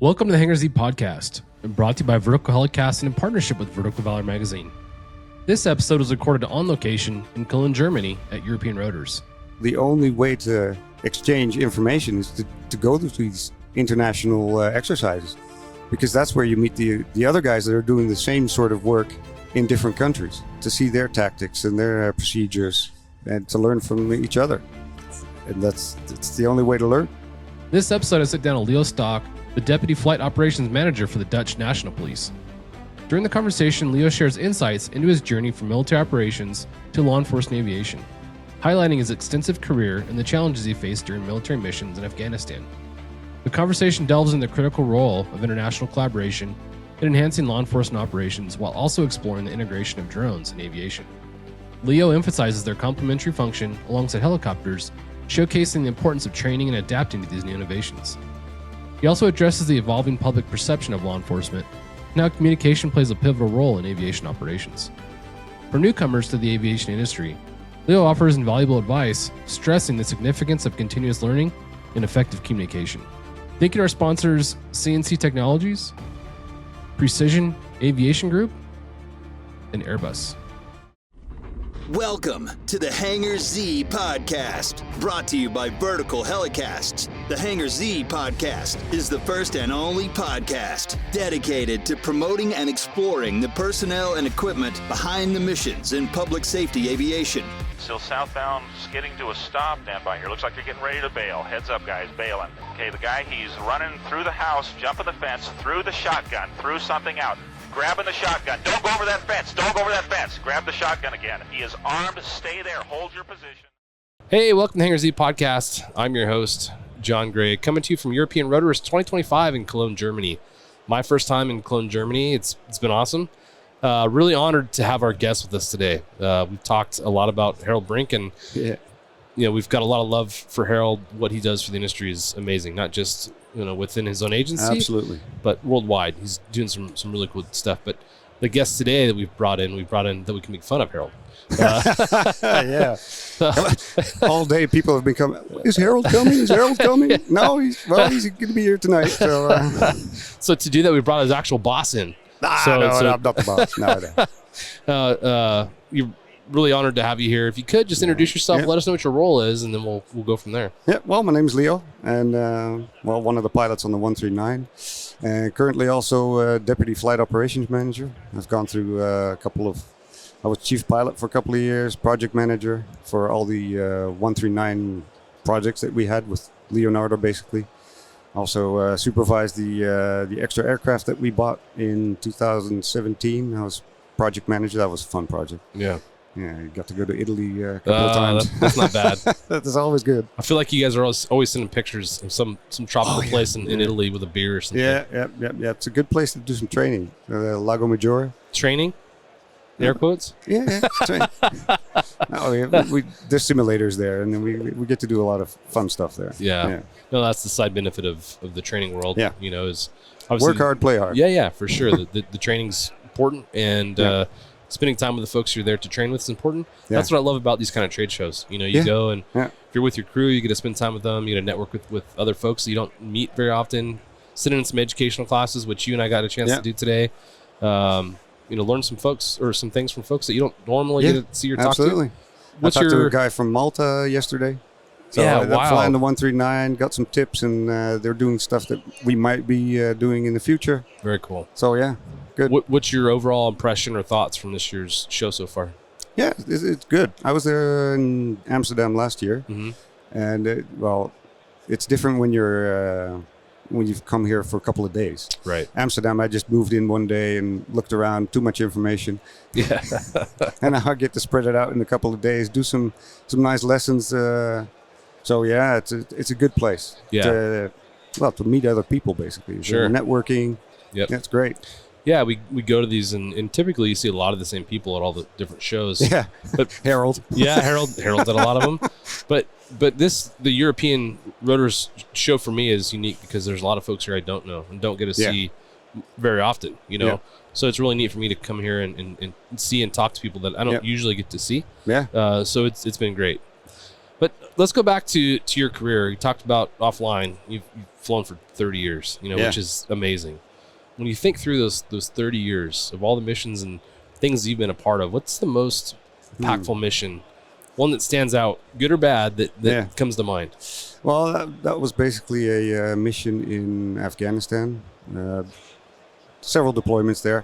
Welcome to the Hangar Z podcast, brought to you by Vertical Helicast in partnership with Vertical Valor magazine. This episode was recorded on location in Cologne, Germany at European Rotors. The only way to exchange information is to go to these international exercises, because that's where you meet the other guys that are doing the same sort of work in different countries, to see their tactics and their procedures and to learn from each other. And it's the only way to learn. This episode I sit down with Leo Stolk, the Deputy Flight Operations Manager for the Dutch National Police. During the conversation, Leo shares insights into his journey from military operations to law enforcement aviation, highlighting his extensive career and the challenges he faced during military missions in Afghanistan. The conversation delves into the critical role of international collaboration in enhancing law enforcement operations while also exploring the integration of drones in aviation. Leo emphasizes their complementary function alongside helicopters, showcasing the importance of training and adapting to these new innovations. He also addresses the evolving public perception of law enforcement and how communication plays a pivotal role in aviation operations. For newcomers to the aviation industry, Leo offers invaluable advice, stressing the significance of continuous learning and effective communication. Thank you to our sponsors, CNC Technologies, Precision Aviation Group, and Airbus. Welcome to the Hangar Z podcast, brought to you by Vertical Helicasts. The Hangar Z podcast is the first and only podcast dedicated to promoting and exploring the personnel and equipment behind the missions in public safety aviation. Still southbound, skidding to a stop. Stand by here. Looks like you're getting ready to bail. Heads up, guys, bailing. Okay, the guy, he's running through the house, jumping the fence, through the shotgun, through something out. Grabbing the shotgun. Don't go over that fence. Don't go over that fence. Grab the shotgun again. He is armed. Stay there. Hold your position. Hey, welcome to the Hangar Z podcast. I'm your host, Jon Gray, coming to you from European Rotors 2025 in Cologne, Germany. My first time in Cologne, Germany. It's been awesome. Really honored to have our guest with us today. We've talked a lot about Harold Brink, and we've got a lot of love for Harold. What he does for the industry is amazing, not just within his own agency, Absolutely, but worldwide. He's doing some really cool stuff. But the guest today that we've brought in that we can make fun of Harold. Yeah. All day people have been coming. Is Harold coming? Is Harold coming? No, he's going to be here tonight. So to do that, we brought his actual boss in. No, I'm not the boss. No. You're really honored to have you here. If you could just introduce yourself, let us know what your role is, and then we'll go from there. Yeah, well, my name is Leo, and one of the pilots on the 139, and currently also Deputy Flight Operations Manager. I've gone through I was chief pilot for a couple of years, project manager for all the 139 projects that we had with Leonardo, basically. Also supervised the extra aircraft that we bought in 2017. I was project manager. That was a fun project. Yeah. Yeah, you got to go to Italy a couple of times. That's not bad. That's always good. I feel like you guys are always sending pictures of some tropical place in Italy with a beer or something. Yeah. It's a good place to do some training. Lago Maggiore. Training? Air quotes? Yeah. Training. There's simulators there, and then we get to do a lot of fun stuff there. Yeah. No, that's the side benefit of the training world. Yeah. Is work hard, play hard. Yeah, for sure. the training's important, and spending time with the folks you're there to train with is important. Yeah. That's what I love about these kind of trade shows. You go and if you're with your crew, you get to spend time with them. You get to network with other folks that you don't meet very often. Sit in some educational classes, which you and I got a chance to do today. Learn some things from folks that you don't normally get to see or talk to. Absolutely. I talked to a guy from Malta yesterday. So they're flying the 139, got some tips, and they're doing stuff that we might be doing in the future. Very cool. So, yeah, good. What's your overall impression or thoughts from this year's show so far? Yeah, it's good. I was there in Amsterdam last year, and it's different when you've come here for a couple of days. Right. Amsterdam, I just moved in one day and looked around, too much information. Yeah. And I get to spread it out in a couple of days, do some nice lessons. So yeah, it's a good place. Yeah. To meet other people, basically. Sure. Networking. Yep. That's great. Yeah, we go to these and typically you see a lot of the same people at all the different shows. Yeah. But Harold. Yeah, Harold's at a lot of them. But the European Rotors show for me is unique because there's a lot of folks here I don't know and don't get to see very often, Yeah. So it's really neat for me to come here and see and talk to people that I don't usually get to see. Yeah. So it's been great. But let's go back to your career. You talked about offline. You've flown for 30 years, which is amazing. When you think through those 30 years of all the missions and things you've been a part of, what's the most impactful mission? One that stands out, good or bad, that comes to mind? Well, that was basically a mission in Afghanistan. Several deployments there,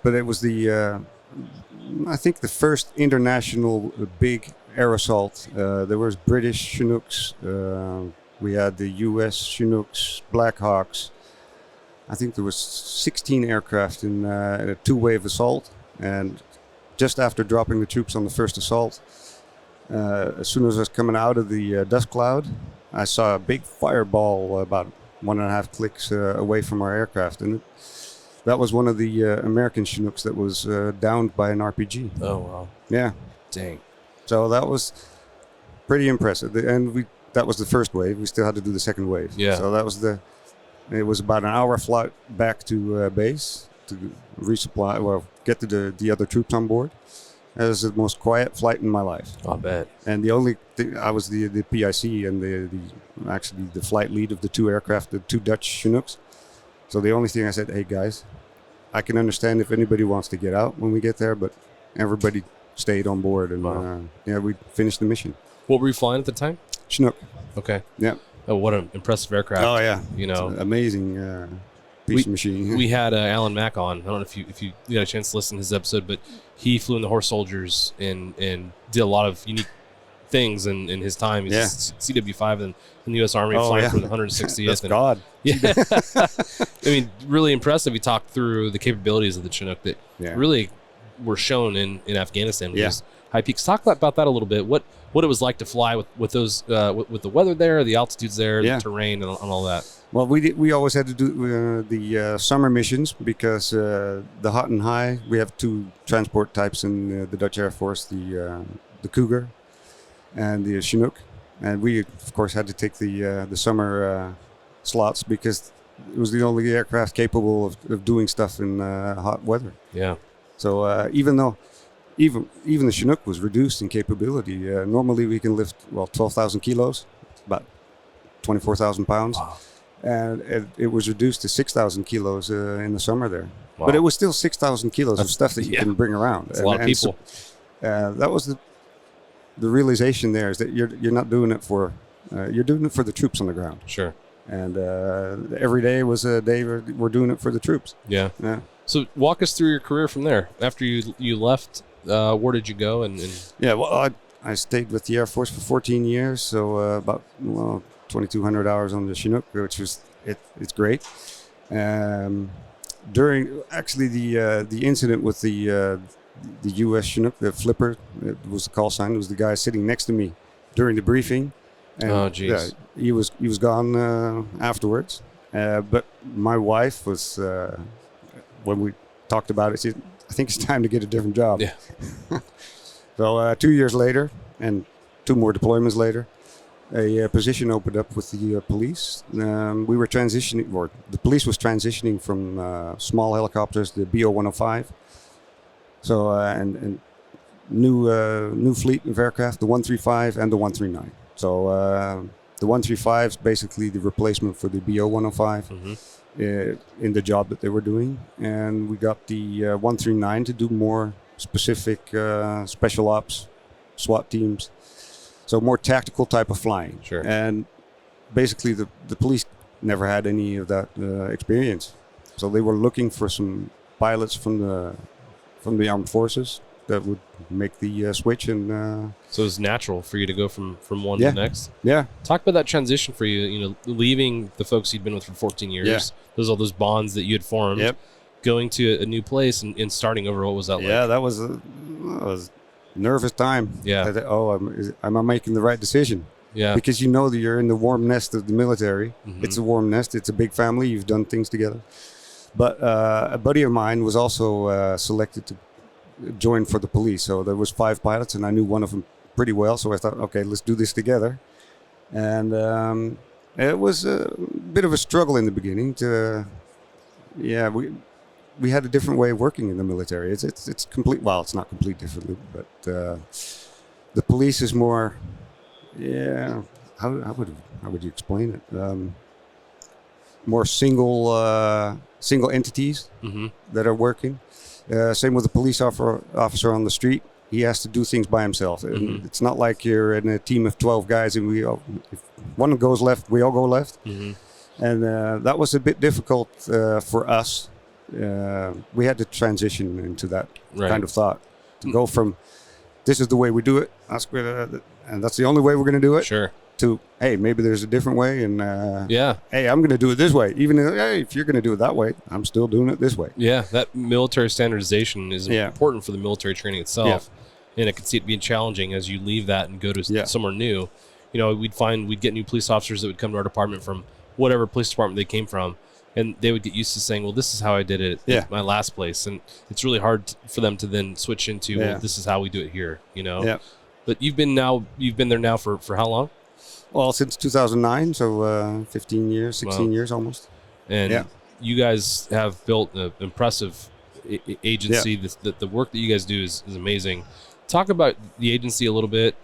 but it was I think the first international big air assault. There was British Chinooks. We had the U.S. Chinooks, Black Hawks. I think there was 16 aircraft in a two-wave assault. And just after dropping the troops on the first assault, as soon as I was coming out of the dust cloud, I saw a big fireball about 1.5 clicks away from our aircraft. And that was one of the American Chinooks that was downed by an RPG. Oh, wow. Yeah. Dang. So that was pretty impressive. And that was the first wave. We still had to do the second wave. Yeah. So that was it was about an hour flight back to base to resupply, get to the other troops on board. It was the most quiet flight in my life. I bet. And the only thing, I was the PIC and actually the flight lead of the two aircraft, the two Dutch Chinooks. So the only thing I said, hey guys, I can understand if anybody wants to get out when we get there, but everybody stayed on board and we finished the mission. What were you flying at the time? Chinook. Okay. Yeah. Oh, what an impressive aircraft. Oh yeah. It's an amazing piece of machine. We had Alan Mack on. I don't know if you got a chance to listen to his episode, but he flew in the Horse Soldiers and did a lot of unique things in his time. He's CW5 in the U.S. Army, flying for the 160th. That's God. Yeah. I mean, really impressive. He talked through the capabilities of the Chinook that really were shown in Afghanistan with those high peaks. Talk about that a little bit. What it was like to fly with those with the weather there, the altitudes there, the terrain, and all that. Well, we always had to do the summer missions because the hot and high. We have two transport types in the Dutch Air Force: the Cougar and the Chinook, and we of course had to take the summer slots because it was the only aircraft capable of doing stuff in hot weather. Yeah. So even though the Chinook was reduced in capability, normally we can lift 12,000 kilos, about 24,000 pounds. Wow. And it was reduced to 6,000 kilos in the summer there. Wow. But it was still 6,000 kilos of stuff that you can bring around. That's a lot of people. So, that was the realization there, is that you're not doing it for you're doing it for the troops on the ground. Sure. And every day was a day we're doing it for the troops. Yeah. So walk us through your career from there. After you left, where did you go? Yeah, well, I stayed with the Air Force for 14 years, so about 2,200 hours on the Chinook, which was it's great. During actually the incident with the U.S. Chinook, the flipper, it was the call sign. It was the guy sitting next to me during the briefing. And, oh, geez. He was gone afterwards. But my wife was when we talked about it, she said, I think it's time to get a different job. Yeah. So 2 years later, and 2 more deployments later, a position opened up with the police. We were transitioning, or the police was transitioning from small helicopters, the BO-105. So and new fleet of aircraft, the 135 and the 139. So the 135 is basically the replacement for the BO-105 in the job that they were doing. And we got the 139 to do more specific special ops, SWAT teams. So more tactical type of flying. Sure. And basically the police never had any of that experience. So they were looking for some pilots from the armed forces that would make the switch. And so it was natural for you to go from one to the next. Yeah. Talk about that transition for you. Leaving the folks you'd been with for 14 years. Yeah. All those bonds that you had formed. Yep. Going to a new place and starting over. What was that like? Yeah, that was a nervous time. Yeah. I thought, am I making the right decision? Yeah. Because you know that you're in the warm nest of the military. Mm-hmm. It's a warm nest. It's a big family. You've done things together. But a buddy of mine was also selected to join for the police. So there was 5 pilots, and I knew one of them pretty well. So I thought, okay, let's do this together. And it was a bit of a struggle in the beginning. We had a different way of working in the military. It's complete. Well, it's not complete differently, but the police is more. Yeah. How would you explain it? More single entities that are working. Same with the police officer on the street. He has to do things by himself. And it's not like you're in a team of 12 guys and if one goes left, we all go left. And that was a bit difficult for us. We had to transition into that kind of thought. To go from, this is the way we do it, and that's the only way we're going to do it. Sure. To, hey, maybe there's a different way, and hey, I'm going to do it this way. Even if you're going to do it that way, I'm still doing it this way. Yeah, that military standardization is important for the military training itself, and I could see it being challenging as you leave that and go to somewhere new. We'd get new police officers that would come to our department from whatever police department they came from, and they would get used to saying, well, this is how I did it at my last place, and it's really hard for them to then switch into, well, this is how we do it here, But you've been there now for how long? Well, since 2009, so 15 years, 16 years almost. And you guys have built an impressive agency. The work that you guys do is amazing. Talk about the agency a little bit,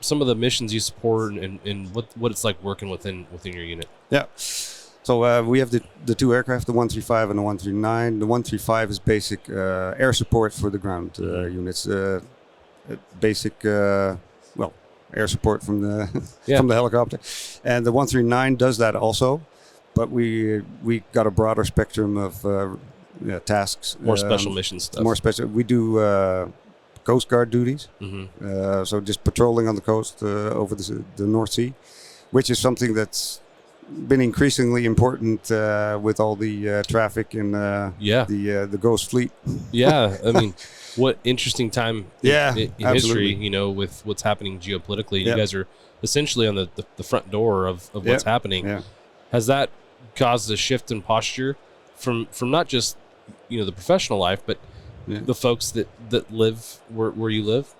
some of the missions you support, and what it's like working within your unit. Yeah. So we have the two aircraft, the 135 and the 139. The 135 is basic air support for the ground units. Basic, air support from the from the helicopter, and the 139 does that also, but we got a broader spectrum of tasks, more special mission stuff. More special. We do Coast Guard duties, so just patrolling on the coast over the North Sea, which is something that's been increasingly important with all the traffic and the Ghost Fleet. Yeah, I mean, what interesting time in history, with what's happening geopolitically. You guys are essentially on the front door of what's happening. Yeah. Has that caused a shift in posture from not just the professional life, but the folks that live where you live?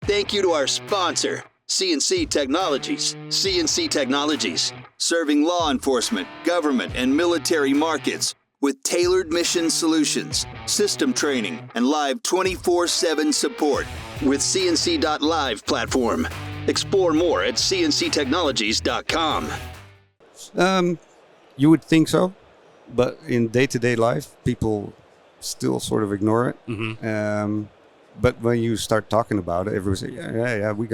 Thank you to our sponsor, CNC Technologies. CNC Technologies, serving law enforcement, government, and military markets with tailored mission solutions, system training, and live 24/7 support with CNC.live platform. Explore more at cnctechnologies.com. You would think so, but in day-to-day life, people still sort of ignore it. But when you start talking about it, everyone says, we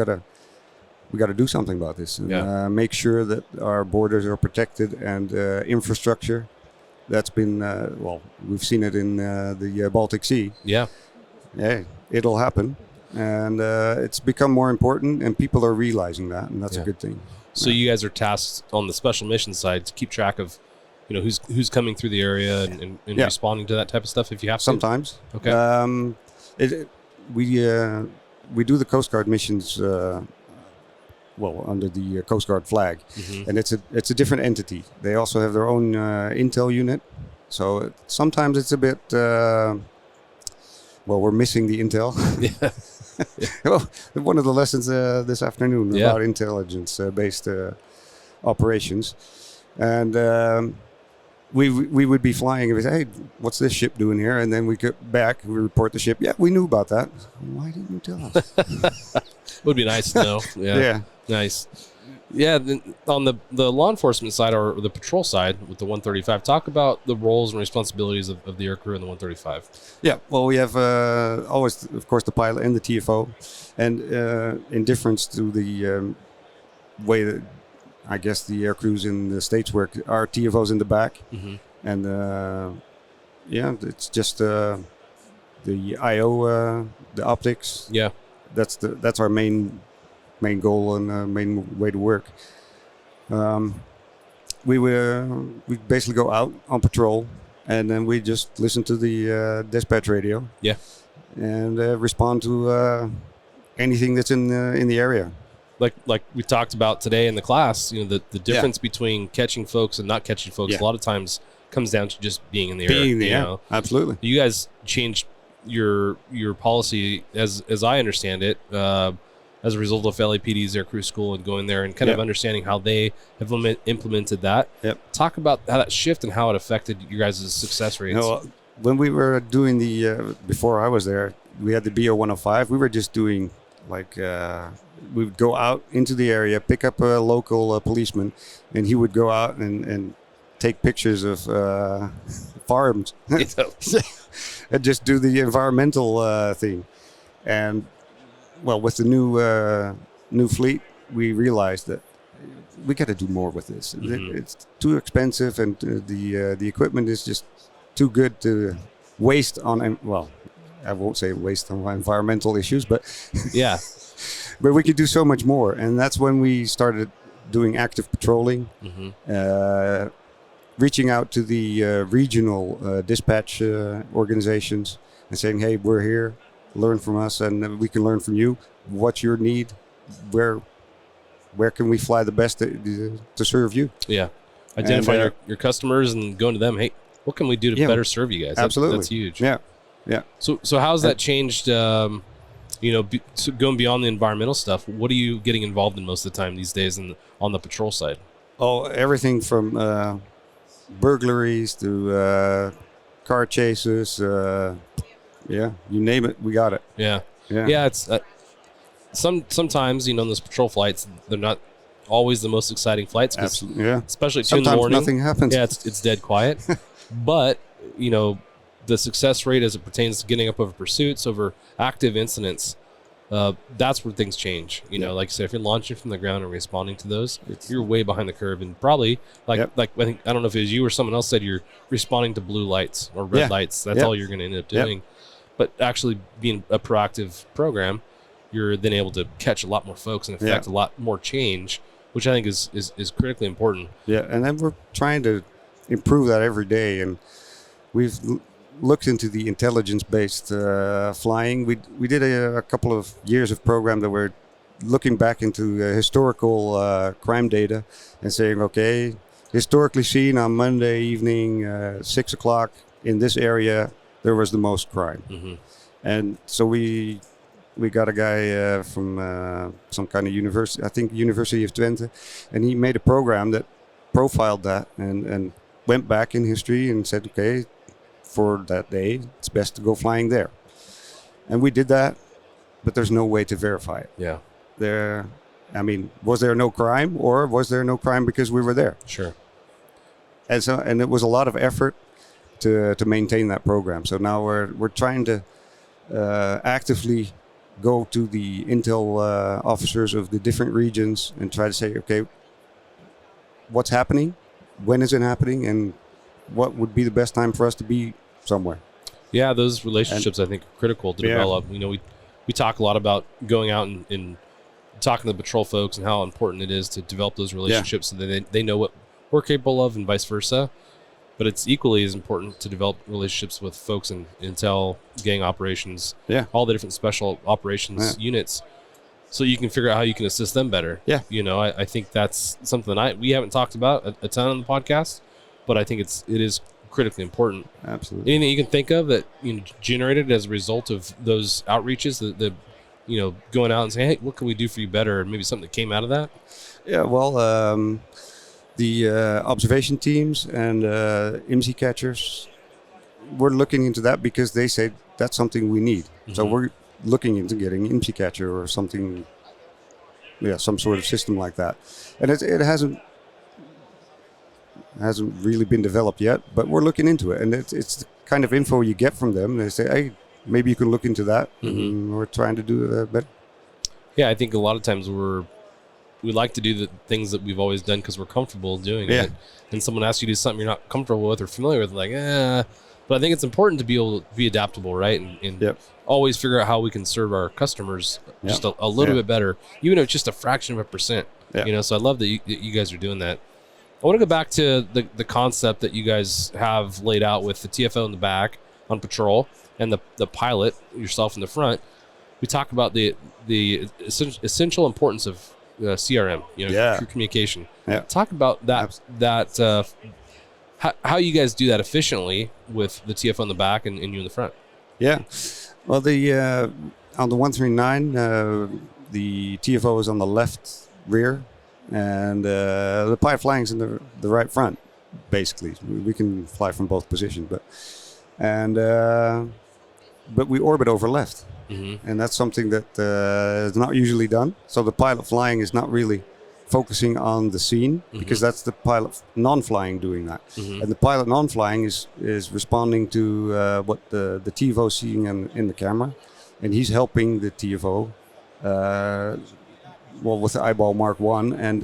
gotta do something about this and make sure that our borders are protected and infrastructure. That's been we've seen it in the Baltic Sea. It'll happen, and it's become more important, and people are realizing that, and that's a good thing. So you guys are tasked on the special mission side to keep track of who's coming through the area and responding to that type of stuff if you have to. Sometimes. Okay. We do the Coast Guard missions under the Coast Guard flag, and it's a different entity. They also have their own intel unit, so sometimes it's a bit we're missing the intel. Well, one of the lessons this afternoon about intelligence based operations, and we would be flying and we say, hey, what's this ship doing here? And then we get back, we report the ship. Yeah, we knew about that. Why didn't you tell us? Would be nice to know. Yeah. Nice. Yeah, on the law enforcement side or the patrol side with the 135, talk about the roles and responsibilities of the aircrew in the 135. Yeah, well, we have always, of course, the pilot and the TFO. And in difference to the way that I guess the aircrews in the States work, our TFO's in the back. And it's just the I/O, the optics. Yeah. That's our main goal and main way to work. We basically go out on patrol, and then we just listen to the dispatch radio. Yeah. And respond to anything that's in the area. Like we talked about today in the class, the difference between catching folks and not catching folks a lot of times comes down to just being in the air. Absolutely. You guys changed your policy as I understand it as a result of LAPD's aircrew school and going there and kind of understanding how they have implemented that. Talk about how that shift and how it affected you guys' success rates. When we were doing the before I was there, we had the BO 105. We were just doing Like we would go out into the area, pick up a local policeman, and he would go out and take pictures of farms and just do the environmental thing. And well, with the new fleet, we realized that we got to do more with this. It's too expensive, and the equipment is just too good to waste on. Well, I won't say waste on environmental issues, but yeah. But we could do so much more, and that's when we started doing active patrolling, reaching out to the regional dispatch organizations and saying, "Hey, we're here. Learn from us, and we can learn from you. What's your need? Where can we fly the best to serve you?" Yeah, identifying your customers and going to them. Hey, what can we do to better serve you guys? Absolutely, that's huge. Yeah. So how's that changed? So going beyond the environmental stuff, what are you getting involved in most of the time these days on the patrol side? Oh, everything from burglaries to car chases. Yeah, you name it, we got it. Yeah. It's sometimes on those patrol flights, they're not always the most exciting flights. Absolutely, yeah. Especially at 2 Sometimes in the morning. Nothing happens. Yeah, it's dead quiet. But the success rate as it pertains to getting up over pursuits, over active incidents, that's where things change. Like I said, if you're launching from the ground and responding to those, you're way behind the curve, and probably like I don't know if it was you or someone else said you're responding to blue lights or red lights. That's all you're going to end up doing. But actually being a proactive program, you're then able to catch a lot more folks and affect a lot more change, which I think is critically important. Yeah, and then we're trying to improve that every day, and we've looked into the intelligence-based flying. We did a couple of years of program that we're looking back into historical crime data and saying, okay, historically seen on Monday evening, 6 o'clock in this area, there was the most crime. And so we got a guy from some kind of university, I think University of Twente, and he made a program that profiled that and went back in history and said, okay, for that day, it's best to go flying there. And we did that, but there's no way to verify it. Yeah. Was there no crime, or was there no crime because we were there? Sure. And it was a lot of effort to maintain that program. So now we're trying to actively go to the intel officers of the different regions and try to say, okay, what's happening? When is it happening? And what would be the best time for us to be somewhere? Yeah, those relationships I think are critical to develop. We talk a lot about going out and talking to the patrol folks and how important it is to develop those relationships so that they know what we're capable of and vice versa. But it's equally as important to develop relationships with folks in intel, gang operations, all the different special operations units, so you can figure out how you can assist them better. Yeah. I think that's something we haven't talked about a ton on the podcast, but I think it is critically important. Absolutely. Anything you can think of that generated as a result of those outreaches, the going out and saying, hey, what can we do for you better? And maybe something that came out of that? Yeah, well, the observation teams and IMSI catchers, we're looking into that because they say that's something we need. So we're looking into getting IMSI catcher or something, some sort of system like that. And it hasn't really been developed yet, but we're looking into it. And it's the kind of info you get from them. They say, hey, maybe you can look into that. And we're trying to do better. Yeah, I think a lot of times we like to do the things that we've always done because we're comfortable doing it. And someone asks you to do something you're not comfortable with or familiar with, But I think it's important to be able to be adaptable, right? And always figure out how we can serve our customers just a little bit better, even if it's just a fraction of a percent. So I love that you guys are doing that. I want to go back to the concept that you guys have laid out with the TFO in the back on patrol and the pilot, yourself in the front. We talk about the essential importance of CRM, crew communication. Talk about that how you guys do that efficiently with the TFO in the back and you in the front. Yeah, well, on the 139, the TFO is on the left rear, and the pilot flying is in the right front. Basically, we can fly from both positions, but we orbit over left. And that's something that is not usually done. So the pilot flying is not really focusing on the scene, because that's the pilot non-flying doing that. And the pilot non-flying is responding to what the TFO is seeing in the camera, and he's helping the TFO with the eyeball Mark 1 and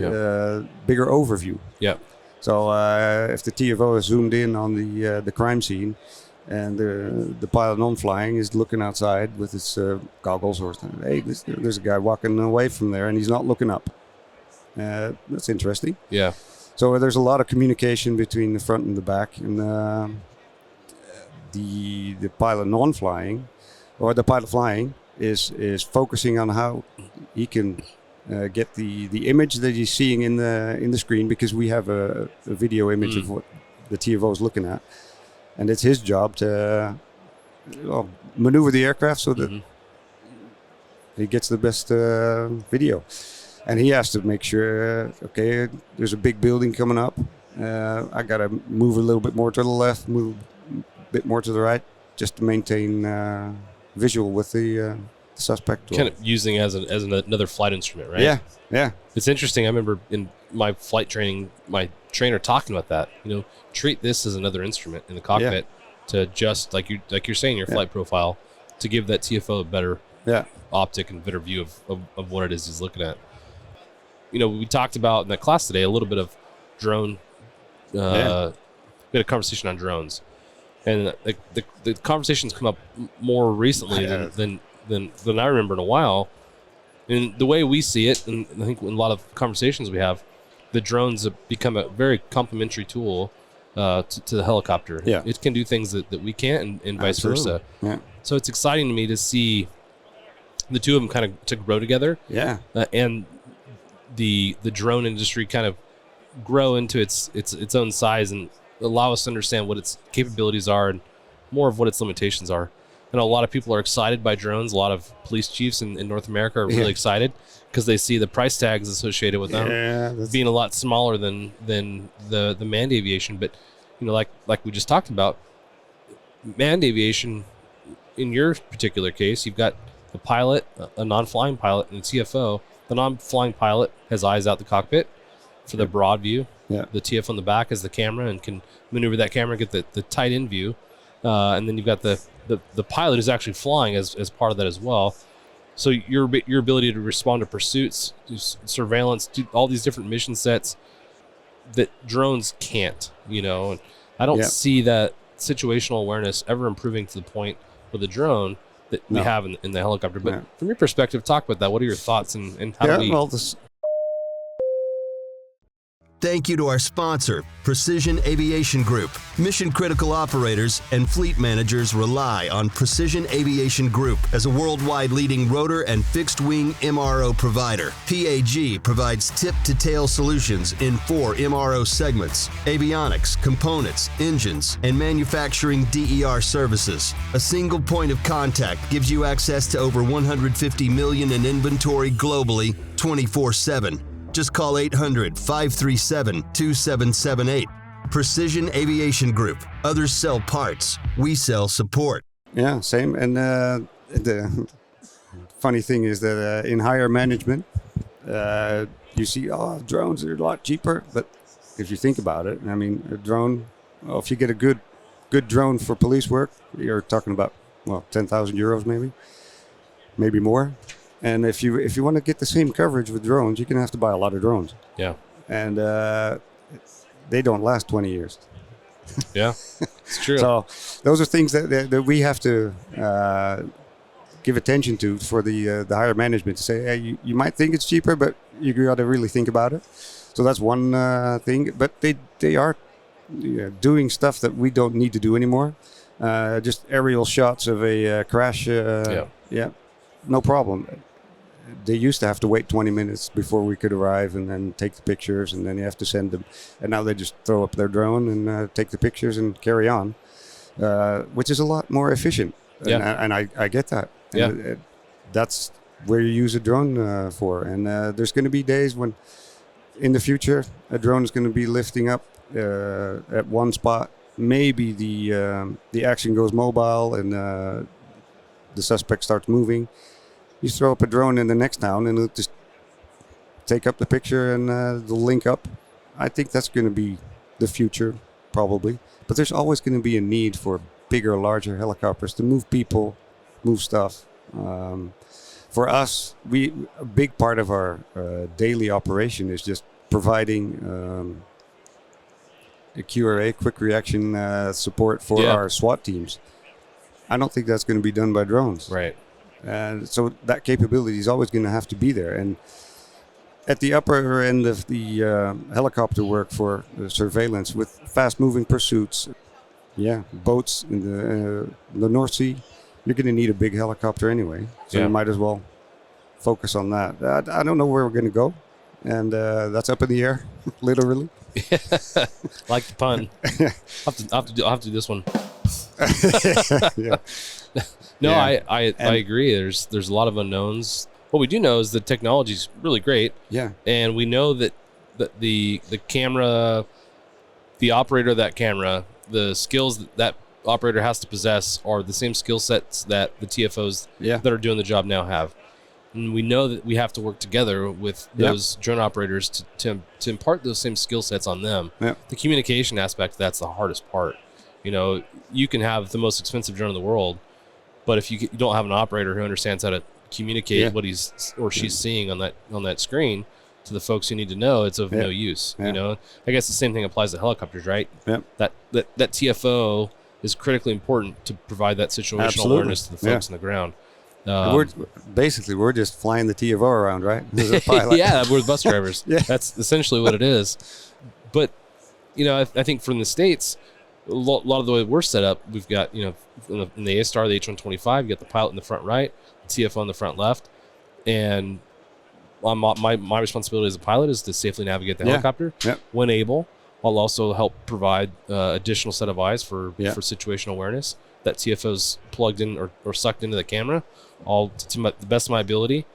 bigger overview. Yeah. So if the TFO is zoomed in on the crime scene, and the pilot non-flying is looking outside with his goggles, or hey, there's a guy walking away from there and he's not looking up. That's interesting. Yeah. So there's a lot of communication between the front and the back, and the pilot non-flying, or the pilot flying, is focusing on how he can get the image that he's seeing in the screen, because we have a video image of what the TFO is looking at. And it's his job to maneuver the aircraft so that he gets the best video. And he has to make sure, okay, there's a big building coming up. I got to move a little bit more to the left, move a bit more to the right, just to maintain visual with the suspect. Kind of using as another flight instrument, right? Yeah, yeah. It's interesting. I remember in my flight training, my trainer talking about that. Treat this as another instrument in the cockpit to adjust, like you're saying, your flight profile, to give that TFO a better optic and better view of what it is he's looking at. We talked about in that class today a little bit of drone. We had a conversation on drones, and the conversation's come up more recently than I remember in a while. And the way we see it, and I think in a lot of conversations we have, the drones have become a very complementary tool to the helicopter. Yeah. It can do things that we can't, and vice versa. Yeah. So it's exciting to me to see the two of them kind of to grow together. Yeah. And the drone industry kind of grow into its own size and allow us to understand what its capabilities are and more of what its limitations are. I know a lot of people are excited by drones. A lot of police chiefs in North America are really excited because they see the price tags associated with them being a lot smaller than the manned aviation. But like we just talked about, manned aviation, in your particular case, you've got a pilot, a non-flying pilot, and a TFO. The non-flying pilot has eyes out the cockpit for the broad view. Yeah. The TFO on the back is the camera and can maneuver that camera and get the tight in view. And then you've got the pilot is actually flying as part of that as well. So your ability to respond to pursuits, do surveillance, do all these different mission sets that drones can't, and I don't see that situational awareness ever improving to the point with a drone that we have in the helicopter. But from your perspective, talk about that. What are your thoughts and how do we... Thank you to our sponsor, Precision Aviation Group. Mission-critical operators and fleet managers rely on Precision Aviation Group as a worldwide leading rotor and fixed-wing MRO provider. PAG provides tip-to-tail solutions in 4 MRO segments: avionics, components, engines, and manufacturing DER services. A single point of contact gives you access to over 150 million in inventory globally, 24/7. Just call 800-537-2778. Precision Aviation Group. Others sell parts. We sell support. Yeah, same. And the funny thing is that in higher management, you see, drones are a lot cheaper. But if you think about it, I mean, a drone, if you get a good drone for police work, you're talking about, 10,000 euros maybe more. And if you want to get the same coverage with drones, you're going to have to buy a lot of drones. Yeah. And they don't last 20 years. Yeah, it's true. So those are things that we have to give attention to for the higher management to say, hey, you might think it's cheaper, but you got to really think about it. So that's one thing. But they are doing stuff that we don't need to do anymore. Just aerial shots of a crash. No problem. They used to have to wait 20 minutes before we could arrive and then take the pictures, and then you have to send them. And now they just throw up their drone and take the pictures and carry on, which is a lot more efficient. Yeah. And I get that. Yeah. And that's where you use a drone for. And there's going to be days when, in the future, a drone is going to be lifting up at one spot. Maybe the action goes mobile and the suspect starts moving, you throw up a drone in the next town and it'll just take up the picture and they'll link up. I think that's going to be the future, probably. But there's always going to be a need for bigger, larger helicopters to move people, move stuff. For us, a big part of our daily operation is just providing a QRA, quick reaction support for our SWAT teams. I don't think that's going to be done by drones. Right. And so that capability is always going to have to be there. And at the upper end of the helicopter work for surveillance with fast-moving pursuits, boats in the North Sea, you're going to need a big helicopter anyway. So you might as well focus on that. I don't know where we're going to go, and that's up in the air, literally. Like the pun. I'll have to do this one. Yeah. No, I agree. There's a lot of unknowns. What we do know is the technology's really great. Yeah. And we know that the camera, the operator of that camera, the skills that operator has to possess are the same skill sets that the TFOs that are doing the job now have. And we know that we have to work together with those drone operators to impart those same skill sets on them. Yep. The communication aspect, that's the hardest part. You know, you can have the most expensive drone in the world, but if you don't have an operator who understands how to communicate what he's or she's seeing on that screen to the folks who need to know, it's of no use. You know, I guess the same thing applies to helicopters, right? That TFO is critically important to provide that situational awareness to the folks on the ground. We're just flying the TFO around, right? Yeah, we're bus drivers. That's essentially what it is. But you know, I think from the States, a lot of the way we're set up, we've got, you know, in the A-Star, the H-125, you got the pilot in the front right, the TFO in the front left, and my responsibility as a pilot is to safely navigate the helicopter when able. I'll also help provide additional set of eyes for situational awareness. That TFO's plugged in or sucked into the camera, all to the best of my ability.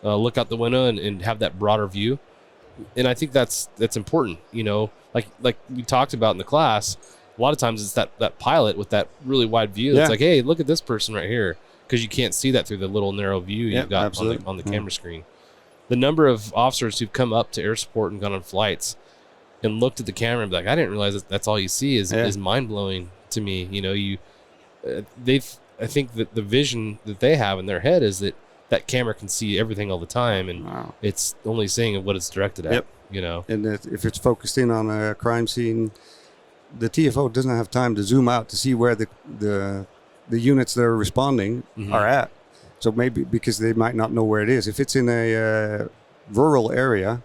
Look out the window and have that broader view. And I think that's important. You know, like we talked about in the class, a lot of times it's that pilot with that really wide view. It's like, hey, look at this person right here, because you can't see that through the little narrow view you've got on the camera screen. The number of officers who've come up to air support and gone on flights and looked at the camera and be like, I didn't realize that's all you see is mind blowing to me. You know, I think that the vision that they have in their head is that camera can see everything all the time, and it's only seeing what it's directed at. You know, and if it's focused in on a crime scene, the TFO doesn't have time to zoom out to see where the units that are responding are at. So maybe because they might not know where it is. If it's in a rural area,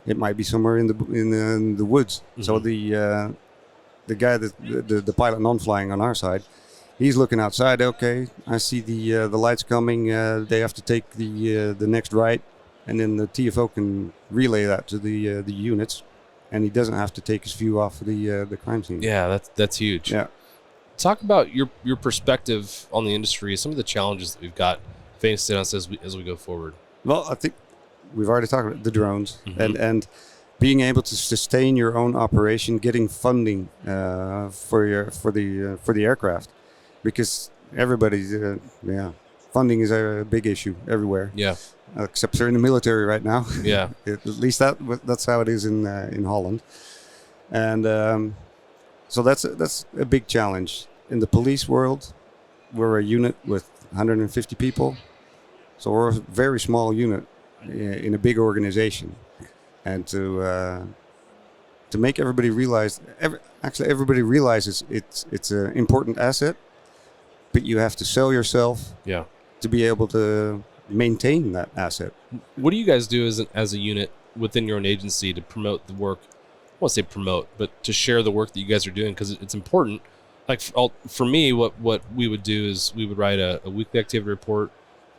it might be somewhere in the woods. So the guy the pilot non-flying on our side, he's looking outside. Okay, I see the lights coming. They have to take the next right, and then the TFO can relay that to the units, and he doesn't have to take his view off the crime scene. Yeah, that's huge. Yeah. Talk about your perspective on the industry, some of the challenges that we've got facing us as we go forward. Well, I think we've already talked about the drones and being able to sustain your own operation, getting funding for the aircraft, because everybody's funding is a big issue everywhere. Yeah. Except for in the military right now. Yeah. At least that's how it is in Holland, and so that's a big challenge. In the police world, we're a unit with 150 people, so we're a very small unit in a big organization, and to make everybody realize, everybody realizes it's an important asset, but you have to sell yourself to be able to maintain that asset. What do you guys do as a unit within your own agency to promote the work? I won't say promote, but to share the work that you guys are doing, because it's important. Like for me, what we would do is we would write a weekly activity report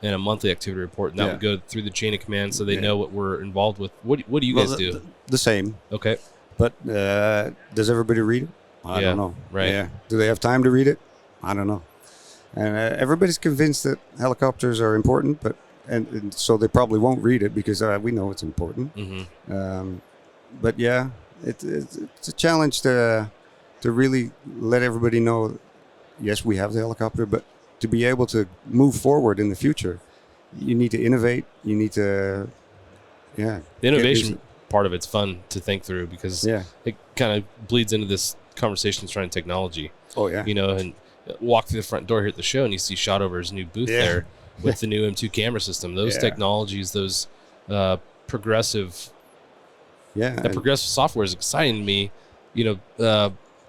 and a monthly activity report, and that would go through the chain of command so they know what we're involved with. What do you guys do? The same. Okay. But does everybody read it? I don't know. Right. Yeah. Do they have time to read it? I don't know. And everybody's convinced that helicopters are important, but and so they probably won't read it because we know it's important. But yeah, it's a challenge to really let everybody know. Yes, we have the helicopter, but to be able to move forward in the future, you need to innovate. You need to, the innovation part of it's fun to think through because it kind of bleeds into this conversation surrounding technology. Oh yeah. And walk through the front door here at the show and you see Shotover's new booth there with the new M2 camera system. Those technologies, those progressive software is exciting to me.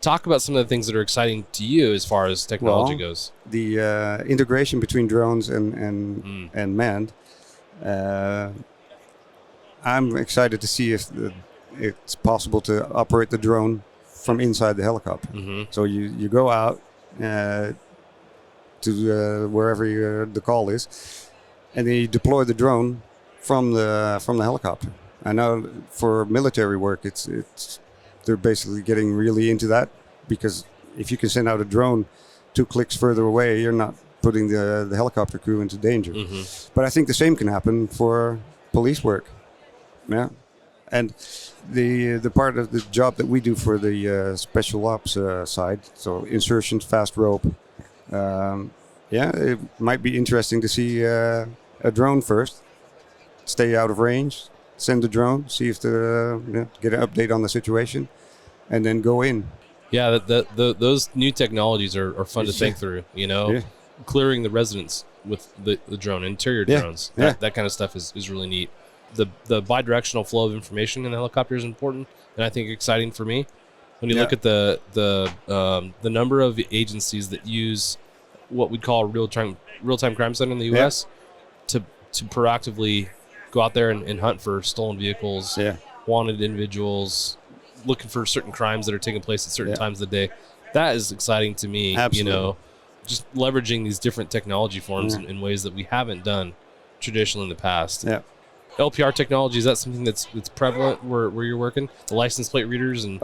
Talk about some of the things that are exciting to you as far as technology goes. The integration between drones and manned. I'm excited to see if it's possible to operate the drone from inside the helicopter. Mm-hmm. So you go out to wherever the call is, and then you deploy the drone from the helicopter. I know for military work, they're basically getting really into that, because if you can send out a drone 2 clicks further away, you're not putting the helicopter crew into danger. Mm-hmm. But I think the same can happen for police work. Yeah. And the part of the job that we do for the special ops side, so insertions, fast rope, it might be interesting to see a drone first, stay out of range, send the drone, see if get an update on the situation, and then go in. Yeah, those new technologies are fun to think through. Clearing the residence with the drone, interior drones, that kind of stuff is really neat. The bi-directional flow of information in the helicopter is important, and I think exciting for me. When you look at the number of agencies that use what we'd call a real-time crime center in the U.S. to proactively go out there and hunt for stolen vehicles, wanted individuals, looking for certain crimes that are taking place at certain times of the day. That is exciting to me. Absolutely. Just leveraging these different technology forms in ways that we haven't done traditionally in the past. Yeah. LPR technology, is that something that's prevalent where you're working? The license plate readers and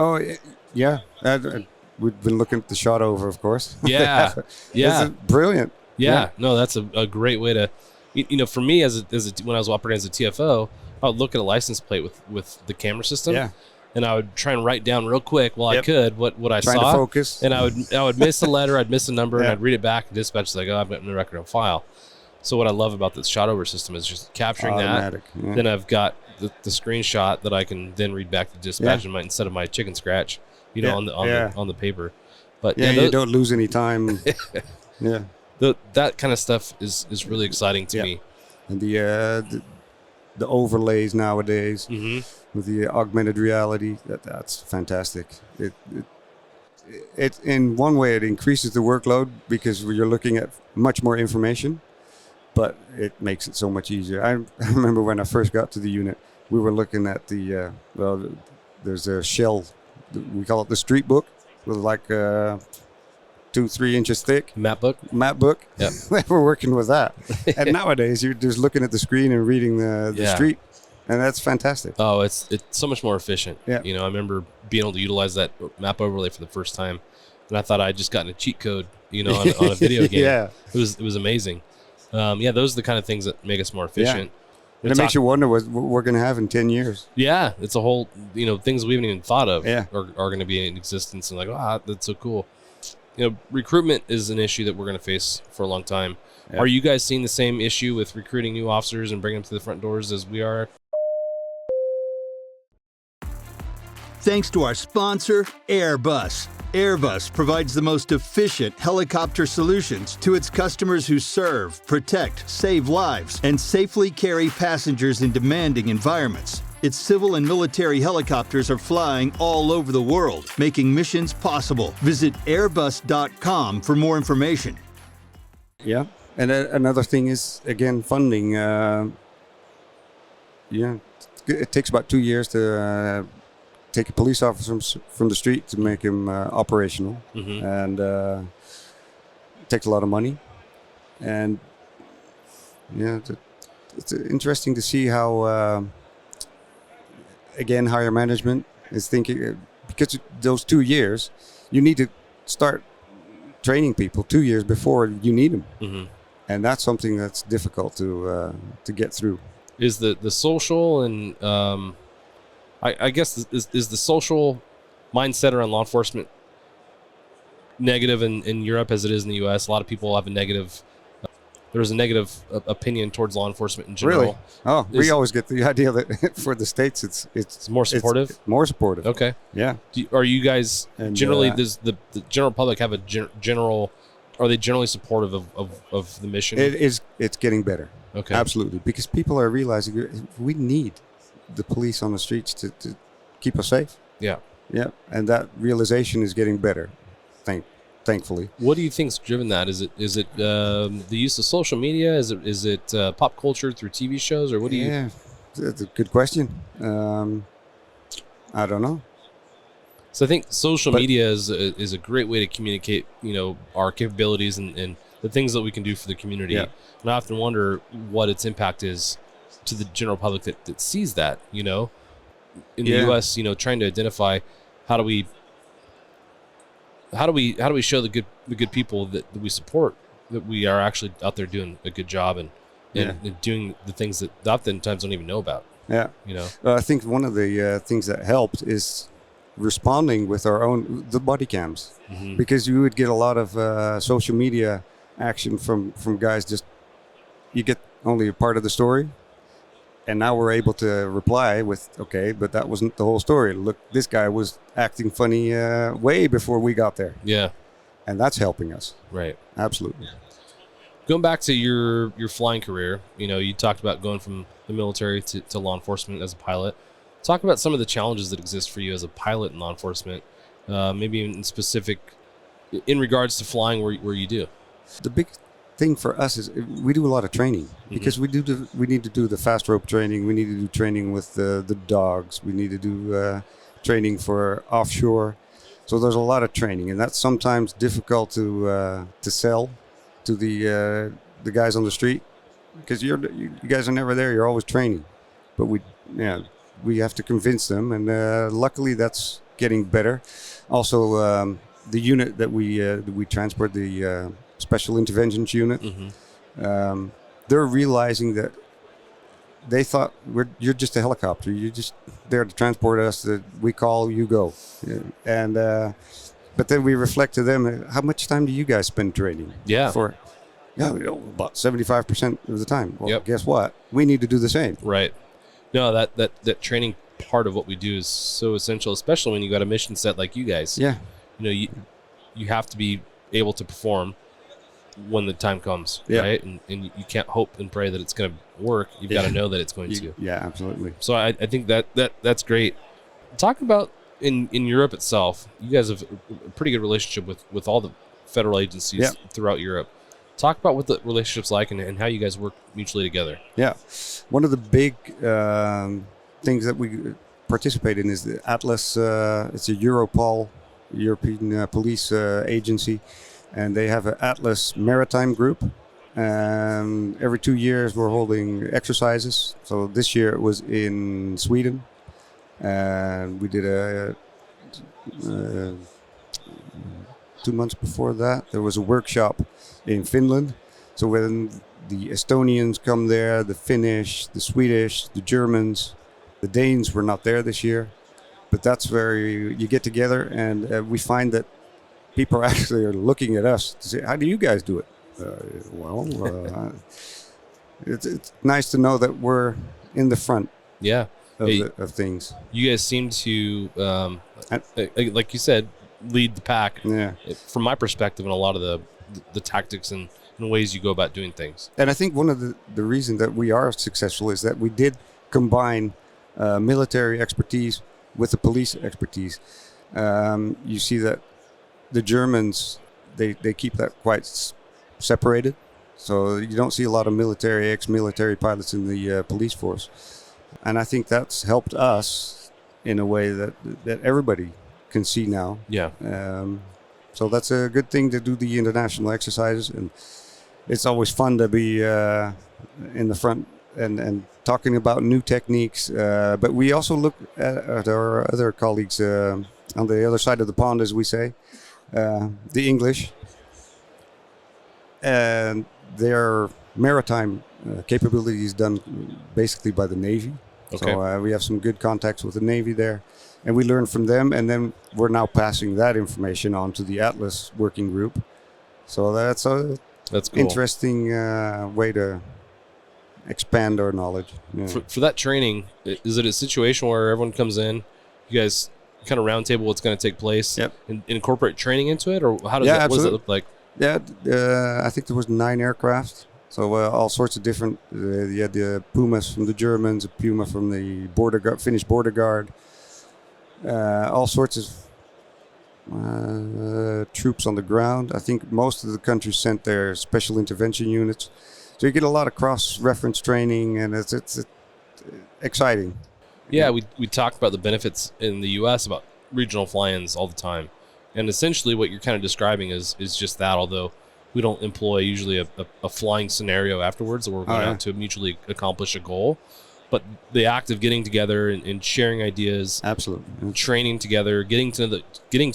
we've been looking at the Shotover, of course. Yeah. It's brilliant. Yeah. No, that's a great way to, for me when I was operating as a TFO, I would look at a license plate with the camera system. Yeah. And I would try and write down real quick while I could what I saw. Trying to focus. And I would miss a letter, I'd miss a number, and I'd read it back, and dispatch is like, I've got no record on file. So what I love about this Shotover system is just capturing that. Yeah. Then I've got the screenshot that I can then read back to dispatch instead of my chicken scratch, on the paper. But you don't lose any time. That kind of stuff is really exciting to me. And the overlays nowadays with the augmented reality, that's fantastic. It in one way it increases the workload because you're looking at much more information, but it makes it so much easier. I remember when I first got to the unit, we were looking at there's a shell, we call it the street book, with like 2-3 inches thick map book. Yeah. We're working with that. And nowadays you're just looking at the screen and reading the street, and that's fantastic. Oh, it's so much more efficient. Yeah. I remember being able to utilize that map overlay for the first time, and I thought I'd just gotten a cheat code, on a video game. Yeah. It was amazing. Those are the kind of things that make us more efficient. And it makes you wonder what we're going to have in 10 years. Yeah, it's a whole, things we haven't even thought of are going to be in existence, and that's so cool. Recruitment is an issue that we're going to face for a long time. Yeah. Are you guys seeing the same issue with recruiting new officers and bringing them to the front doors as we are? Thanks to our sponsor, Airbus. Airbus provides the most efficient helicopter solutions to its customers who serve, protect, save lives, and safely carry passengers in demanding environments. Its civil and military helicopters are flying all over the world, making missions possible. Visit airbus.com for more information. Yeah, and another thing is, again, funding. It takes about 2 years to take a police officer from the street to make him operational, and it takes a lot of money. And it's interesting to see how, again, higher management is thinking, because those 2 years, you need to start training people 2 years before you need them, and that's something that's difficult to get through. Is the social and I guess is the social mindset around law enforcement negative in Europe as it is in the U.S. A lot of people have a negative. There's a negative opinion towards law enforcement in general. Really? Oh, we always get the idea that for the States, It's more supportive. It's more supportive. Okay. Yeah. Are you guys And, generally? Does the general public have a general? Are they generally supportive of the mission? It's getting better. Okay. Absolutely, because people are realizing we need the police on the streets to keep us safe. Yeah. Yeah, and that realization is getting better. Thankfully. What do you think's driven that? Is it the use of social media? Is it pop culture through TV shows, or what do you? Yeah, that's a good question. I don't know. So I think social media is a great way to communicate, our capabilities and the things that we can do for the community. Yeah. And I often wonder what its impact is to the general public that sees that, in the U.S., trying to identify how do we show the good people that we support that we are actually out there doing a good job and doing the things that oftentimes don't even know about. Yeah. I think one of the things that helped is responding with the body cams, because you would get a lot of social media action from guys. You get only a part of the story, and now we're able to reply with, okay, but that wasn't the whole story. Look, this guy was acting funny way before we got there. Yeah. And that's helping us. Right. Absolutely. Going back to your flying career, you talked about going from the military to law enforcement as a pilot. Talk about some of the challenges that exist for you as a pilot in law enforcement, maybe in specific, in regards to flying where you do. The big thing for us is we do a lot of training, because we need to do the fast rope training. We need to do training with the dogs. We need to do training for offshore. So there's a lot of training, and that's sometimes difficult to sell to the guys on the street, because you guys are never there. You're always training, but we have to convince them, and luckily that's getting better. Also, the unit that we transport, the Special Interventions Unit, they're realizing that they thought you're just a helicopter. You're just there to transport us. That we call, you go, and but then we reflect to them, how much time do you guys spend training? Yeah. About 75% of the time. Well, Yep. Guess what? We need to do the same. Right. No, that training part of what we do is so essential, especially when you got a mission set like you guys. Yeah. You have to be able to perform when the time comes, Yeah. right? And you can't hope and pray that it's going to work. You've got to know that it's going to. Yeah, absolutely. So I think that's great. Talk about in Europe itself. You guys have a pretty good relationship with all the federal agencies throughout Europe. Talk about what the relationship's like and how you guys work mutually together. Yeah. One of the big things that we participate in is the Atlas. It's a Europol, European Police Agency, and they have an Atlas Maritime Group. And every 2 years we're holding exercises. So this year it was in Sweden, and we did 2 months before that there was a workshop in Finland. So when the Estonians come there, the Finnish, the Swedish, the Germans, the Danes were not there this year, but that's where you get together, and we find that people actually are looking at us to say, how do you guys do it? It's nice to know that we're in the front of things. You guys seem to, like you said, lead the pack. Yeah. From my perspective, in a lot of the tactics and ways you go about doing things. And I think one of the reasons that we are successful is that we did combine military expertise with the police expertise. You see that the Germans, they keep that quite separated. So you don't see a lot of ex-military pilots in the police force. And I think that's helped us in a way that everybody can see now. Yeah. So that's a good thing to do the international exercises, and it's always fun to be in the front and talking about new techniques. But we also look at our other colleagues on the other side of the pond, as we say, the English, and their maritime capabilities done basically by the Navy. Okay. So we have some good contacts with the Navy there. and we learn from them, and then we're now passing that information on to the Atlas working group. So that's cool. Interesting way to expand our knowledge. Yeah. For that training, is it a situation where everyone comes in, you guys kind of roundtable what's going to take place, and incorporate training into it, or how does that? What does it look like? Yeah, I think there was 9 aircraft, so all sorts of different. You had the Pumas from the Germans, a Puma from the Finnish border guard, all sorts of troops on the ground. I think most of the countries sent their special intervention units, so you get a lot of cross-reference training, and it's exciting. Yeah, we talk about the benefits in the U.S. about regional fly-ins all the time, and essentially what you're kind of describing is just that. Although we don't employ usually a flying scenario afterwards, or we're going out to mutually accomplish a goal. But the act of getting together and sharing ideas, absolutely, training together, getting to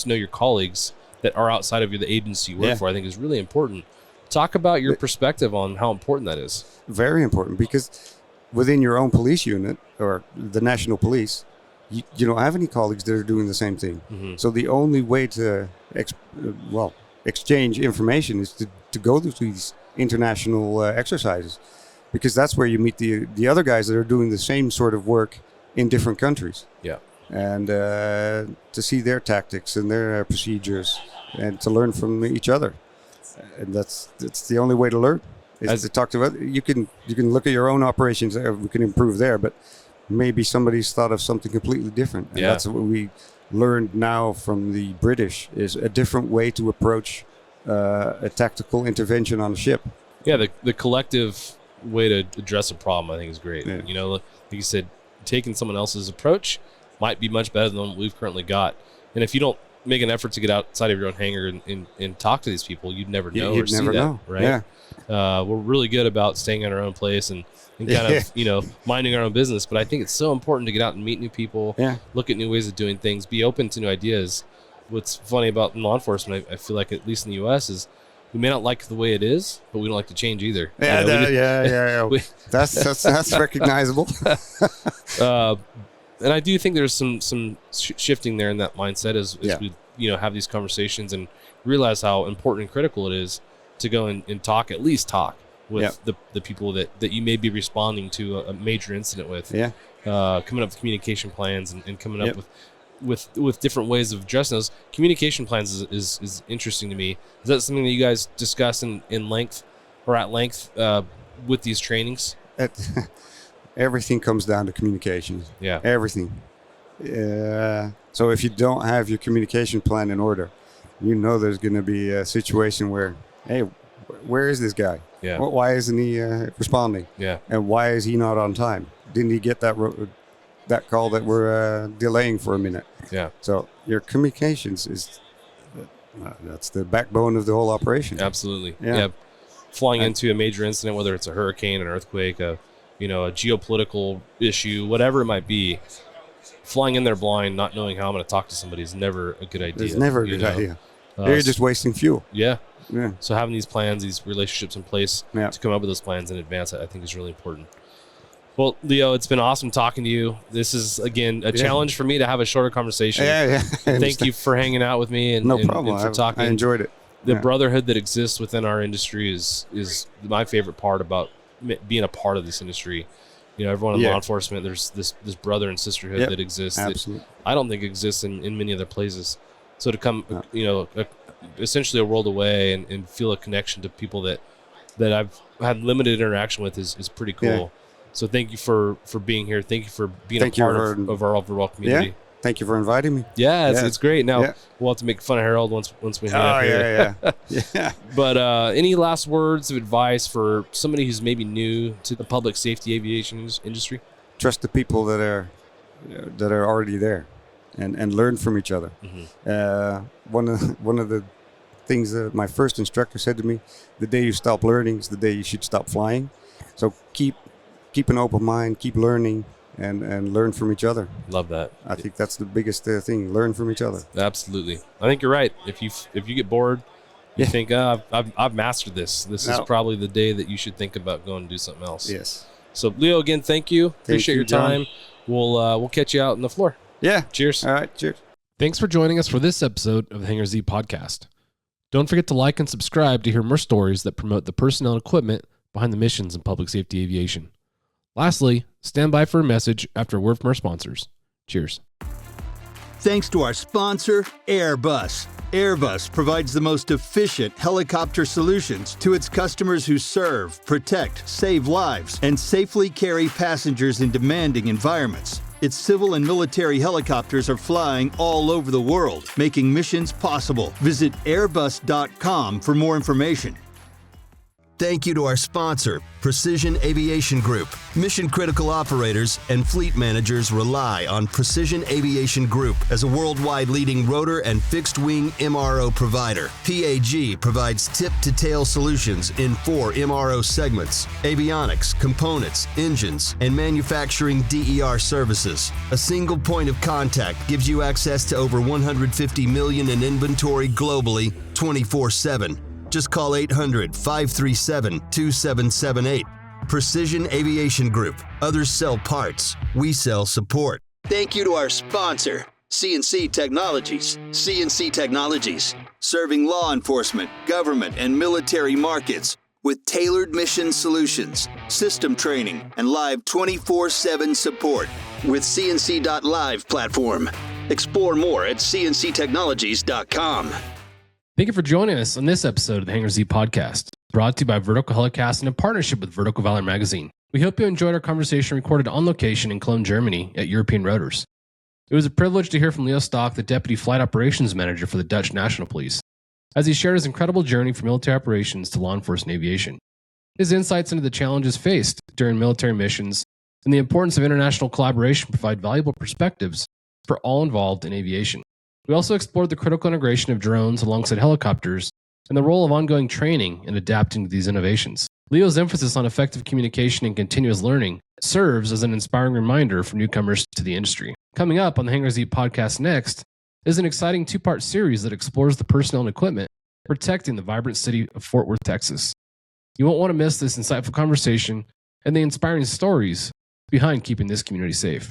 know your colleagues that are outside of the agency you work for, I think is really important. Talk about your perspective on how important that is. Very important, because within your own police unit or the national police, you don't have any colleagues that are doing the same thing. Mm-hmm. So the only way to exchange information is to go to these international exercises, because that's where you meet the other guys that are doing the same sort of work in different countries. Yeah. And to see their tactics and their procedures, and to learn from each other. And that's the only way to learn, is to talk to others. You can look at your own operations, we can improve there, but maybe somebody's thought of something completely different. And that's what we learned now from the British, is a different way to approach a tactical intervention on a ship. Yeah, the collective way to address a problem, I think, is great. Yeah. You know, like you said, taking someone else's approach might be much better than what we've currently got. And if you don't make an effort to get outside of your own hangar and talk to these people, you'd never know or see that, right? Yeah. We're really good about staying in our own place and kind of, minding our own business. But I think it's so important to get out and meet new people, look at new ways of doing things, be open to new ideas. What's funny about law enforcement, I feel like, at least in the U.S., is we may not like the way it is, but we don't like to change either. Yeah. That's recognizable. And I do think there's some shifting there in that mindset as we have these conversations and realize how important and critical it is to go and at least talk with the people that you may be responding to a major incident with. Coming up with communication plans and coming up with different ways of addressing those. Communication plans is interesting to me. Is that something that you guys discuss in length or at length with these trainings? Everything comes down to communication. Yeah. Everything. So if you don't have your communication plan in order, there's going to be a situation where, hey, where is this guy? Yeah. Why isn't he responding? Yeah. And why is he not on time? Didn't he get that call that we're delaying for a minute? Yeah. So your communications is that's the backbone of the whole operation. Absolutely. Yeah. Flying into a major incident, whether it's a hurricane, an earthquake, a geopolitical issue, whatever it might be, flying in there blind, not knowing how I'm going to talk to somebody is never a good idea. It's never a good idea. You're just wasting fuel. Yeah. So having these plans, these relationships in place to come up with those plans in advance, I think is really important. Well, Leo, it's been awesome talking to you. This is, again, a challenge for me to have a shorter conversation. Thank you for hanging out with me and, no problem. And for talking. I enjoyed it. The brotherhood that exists within our industry is my favorite part about being a part of this industry. Everyone in law enforcement, there's this brother and sisterhood that exists. Absolutely. That I don't think exists in many other places. So to come, essentially a world away and feel a connection to people that I've had limited interaction with is pretty cool. Yeah. So thank you for being here. Thank you for being a part of our overall community. Yeah. Thank you for inviting me. Yeah, it's great. Now we'll have to make fun of Harold once we hang up here. Yeah. But any last words of advice for somebody who's maybe new to the public safety aviation industry? Trust the people that are already there, and learn from each other. Mm-hmm. One of the things that my first instructor said to me: the day you stop learning is the day you should stop flying. So keep an open mind, keep learning. And learn from each other. Love that. I think that's the biggest thing. Learn from each other. Absolutely. I think you're right. If you get bored, you think, I've mastered this. This is probably the day that you should think about going and do something else. Yes. So Leo, again, thank you. Appreciate your time. We'll catch you out on the floor. Yeah. Cheers. All right. Cheers. Thanks for joining us for this episode of the Hangar Z podcast. Don't forget to like and subscribe to hear more stories that promote the personnel and equipment behind the missions in public safety aviation. Lastly, stand by for a message after a word from our sponsors. Cheers. Thanks to our sponsor, Airbus. Airbus provides the most efficient helicopter solutions to its customers who serve, protect, save lives, and safely carry passengers in demanding environments. Its civil and military helicopters are flying all over the world, making missions possible. Visit airbus.com for more information. Thank you to our sponsor, Precision Aviation Group. Mission-critical operators and fleet managers rely on Precision Aviation Group as a worldwide leading rotor and fixed-wing MRO provider. PAG provides tip-to-tail solutions in 4 MRO segments: avionics, components, engines, and manufacturing DER services. A single point of contact gives you access to over 150 million in inventory globally, 24/7. Just call 800-537-2778. Precision Aviation Group. Others sell parts. We sell support. Thank you to our sponsor, CNC Technologies. CNC Technologies, serving law enforcement, government, and military markets with tailored mission solutions, system training, and live 24/7 support with CNC.live platform. Explore more at cnctechnologies.com. Thank you for joining us on this episode of the Hangar Z podcast, brought to you by Vertical Helicast and in partnership with Vertical Valor magazine. We hope you enjoyed our conversation recorded on location in Cologne, Germany at European Rotors. It was a privilege to hear from Leo Stolk, the Deputy Flight Operations Manager for the Dutch National Police, as he shared his incredible journey from military operations to law enforcement aviation. His insights into the challenges faced during military missions and the importance of international collaboration provide valuable perspectives for all involved in aviation. We also explored the critical integration of drones alongside helicopters and the role of ongoing training in adapting to these innovations. Leo's emphasis on effective communication and continuous learning serves as an inspiring reminder for newcomers to the industry. Coming up on the Hangar Z podcast next is an exciting 2-part series that explores the personnel and equipment protecting the vibrant city of Fort Worth, Texas. You won't want to miss this insightful conversation and the inspiring stories behind keeping this community safe.